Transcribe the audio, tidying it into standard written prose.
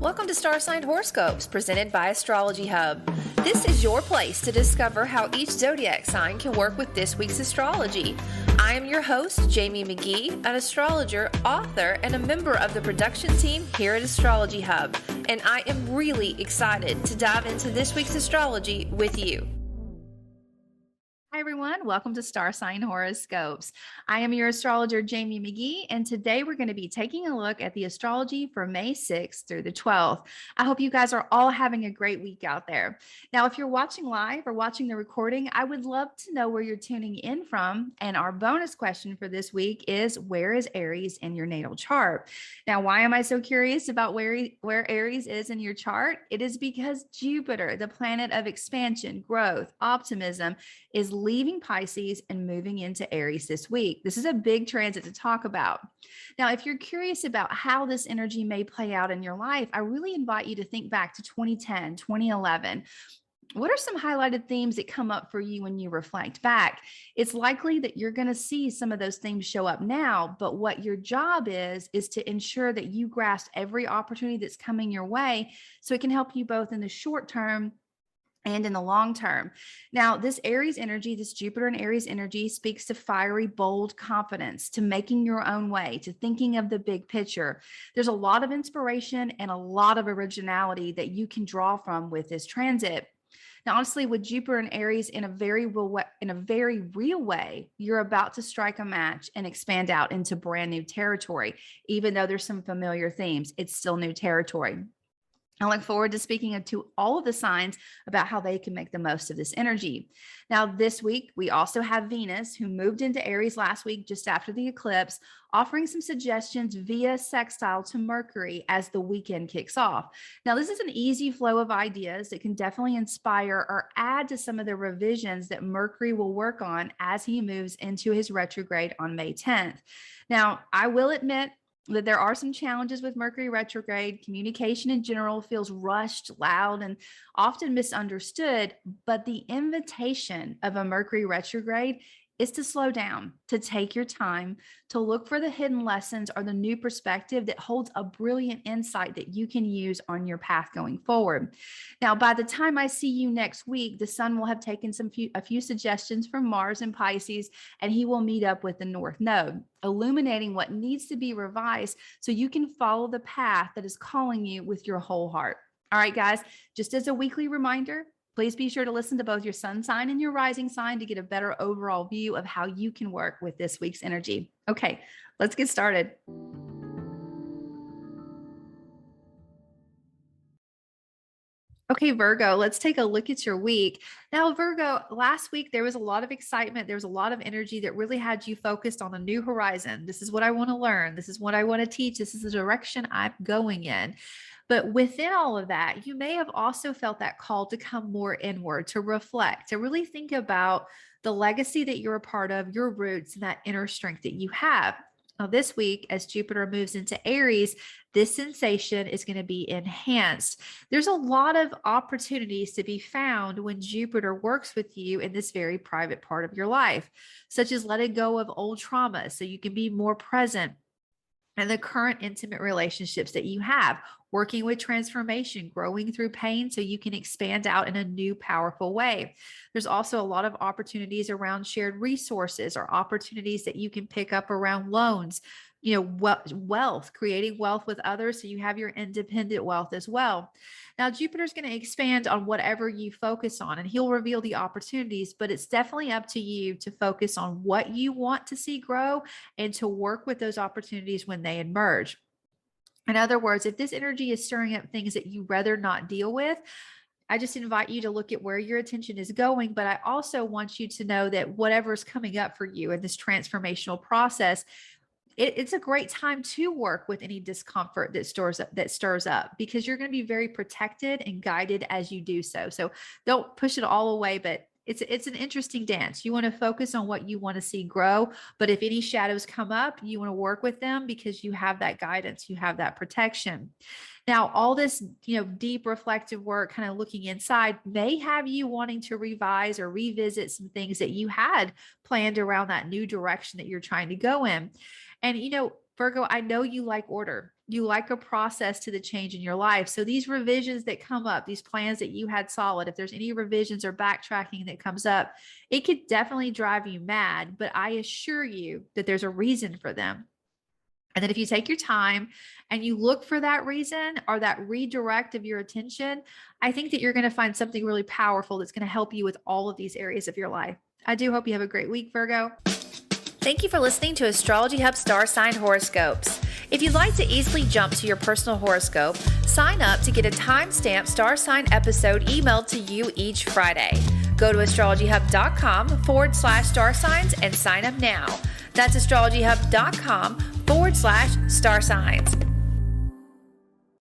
Welcome to Star Sign Horoscopes, presented by Astrology Hub. This is your place to discover how each zodiac sign can work with this week's astrology. I am your host, Jamie McGee, an astrologer, author, and a member of the production team here at Astrology Hub, and I am really excited to dive into this week's astrology with you. Hi, everyone. Welcome to Star Sign Horoscopes. I am your astrologer, Jamie McGee, and today we're going to be taking a look at the astrology for May 6th through the 12th. I hope you guys are all having a great week out there. Now, if you're watching live or watching the recording, I would love to know where you're tuning in from. And our bonus question for this week is, where is Aries in your natal chart? Now, why am I so curious about where Aries is in your chart? It is because Jupiter, the planet of expansion, growth, optimism, is leaving Pisces and moving into Aries this week. This is a big transit to talk about. Now, if you're curious about how this energy may play out in your life, I really invite you to think back to 2010, 2011. What are some highlighted themes that come up for you when you reflect back? It's likely that you're going to see some of those themes show up now, but what your job is to ensure that you grasp every opportunity that's coming your way so it can help you both in the short term and in the long term. Now, this Aries energy, this Jupiter and Aries energy speaks to fiery, bold confidence, to making your own way, to thinking of the big picture. There's a lot of inspiration and a lot of originality that you can draw from with this transit. Now, honestly, with Jupiter and Aries in a very real way, you're about to strike a match and expand out into brand new territory. Even though there's some familiar themes, it's still new territory. I look forward to speaking to all of the signs about how they can make the most of this energy. Now, this week, we also have Venus, who moved into Aries last week just after the eclipse, offering some suggestions via sextile to Mercury as the weekend kicks off. Now, this is an easy flow of ideas that can definitely inspire or add to some of the revisions that Mercury will work on as he moves into his retrograde on May 10th. Now, I will admit that there are some challenges with Mercury retrograde. Communication in general feels rushed, loud, and often misunderstood. But the invitation of a Mercury retrograde is to slow down, to take your time, to look for the hidden lessons or the new perspective that holds a brilliant insight that you can use on your path going forward. Now, by the time I see you next week, the sun will have taken a few suggestions from Mars and Pisces, and he will meet up with the North Node, illuminating what needs to be revised so you can follow the path that is calling you with your whole heart. All right, guys, just as a weekly reminder, please be sure to listen to both your sun sign and your rising sign to get a better overall view of how you can work with this week's energy. Okay, let's get started. Okay, Virgo, let's take a look at your week. Now, Virgo, last week there was a lot of excitement. There was a lot of energy that really had you focused on a new horizon. This is what I want to learn. This is what I want to teach. This is the direction I'm going in. But within all of that, you may have also felt that call to come more inward, to reflect, to really think about the legacy that you're a part of, your roots, and that inner strength that you have. Now, this week, as Jupiter moves into Aries, this sensation is going to be enhanced. There's a lot of opportunities to be found when Jupiter works with you in this very private part of your life, such as letting go of old trauma so you can be more present and the current intimate relationships that you have, working with transformation, growing through pain so you can expand out in a new, powerful way. There's also a lot of opportunities around shared resources or opportunities that you can pick up around loans, wealth, creating wealth with others so you have your independent wealth as well. Now, Jupiter's going to expand on whatever you focus on, and he'll reveal the opportunities, but it's definitely up to you to focus on what you want to see grow and to work with those opportunities when they emerge. In other words, if this energy is stirring up things that you rather not deal with, I just invite you to look at where your attention is going. But I also want you to know that whatever's coming up for you in this transformational process, it's a great time to work with any discomfort that stirs up, because you're going to be very protected and guided as you do so. So don't push it all away, but it's an interesting dance. You want to focus on what you want to see grow, but if any shadows come up, you want to work with them because you have that guidance, you have that protection. Now, all this, deep reflective work, kind of looking inside, may have you wanting to revise or revisit some things that you had planned around that new direction that you're trying to go in. And, Virgo, I know you like order. You like a process to the change in your life. So these revisions that come up, these plans that you had solid, if there's any revisions or backtracking that comes up, it could definitely drive you mad, but I assure you that there's a reason for them. And then if you take your time and you look for that reason or that redirect of your attention, I think that you're going to find something really powerful that's going to help you with all of these areas of your life. I do hope you have a great week, Virgo. Thank you for listening to Astrology Hub Star Sign Horoscopes. If you'd like to easily jump to your personal horoscope, sign up to get a timestamped star sign episode emailed to you each Friday. Go to astrologyhub.com/star signs and sign up now. That's astrologyhub.com/star signs.